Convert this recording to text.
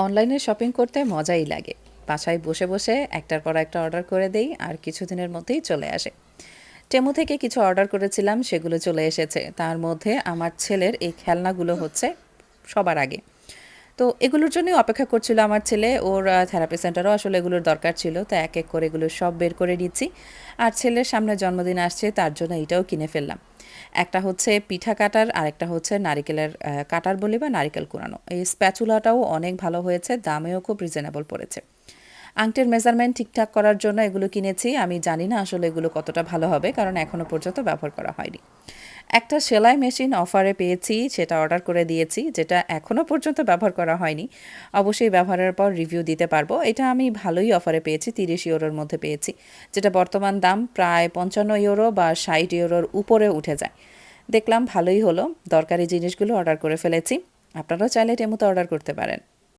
অনলাইনে শপিং করতে মজাই লাগে। বাসায় বসে বসে একটার পর একটা অর্ডার করে দেই আর কিছুদিনের মধ্যেই চলে আসে। টেমু থেকে কিছু অর্ডার করেছিলাম, সেগুলো চলে এসেছে। তার মধ্যে আমার ছেলের এই খেলনাগুলো হচ্ছে সবার আগে। তো এগুলোর জন্যই অপেক্ষা করছিল আমার ছেলে। ওর থেরাপি সেন্টারও আসলে এগুলোর দরকার ছিল। তো এক এক করে এগুলো সব বের করে নিচ্ছি। আর ছেলের সামনে জন্মদিন আসছে, তার জন্য এটাও কিনে ফেললাম। একটা হচ্ছে পিঠা কাটার, আরেকটা হচ্ছে নারিকেলের কাটার বলি বা নারিকেল কুড়ানো। এই স্প্যাচুলাটাও অনেক ভালো হয়েছে, দামেও খুব রিজনেবল পড়েছে। আংটির মেজারমেন্ট ঠিকঠাক করার জন্য এগুলো কিনেছি। আমি জানি না আসলে এগুলো কতটা ভালো হবে, কারণ এখনও পর্যন্ত ব্যবহার করা হয়নি। একটা সেলাই মেশিন অফারে পেয়েছি, সেটা অর্ডার করে দিয়েছি, যেটা এখনও পর্যন্ত ব্যবহার করা হয়নি। অবশ্যই ব্যবহারের পর রিভিউ দিতে পারবো। এটা আমি ভালোই অফারে পেয়েছি, 30 ইউরোর মধ্যে পেয়েছি, যেটা বর্তমান দাম প্রায় 55 ইউরো বা 60 ইউরোর উপরে উঠে যায়। দেখলাম ভালোই হলো, দরকারি জিনিসগুলো অর্ডার করে ফেলেছি। আপনারাও চাইলে টেমুতে অর্ডার করতে পারেন।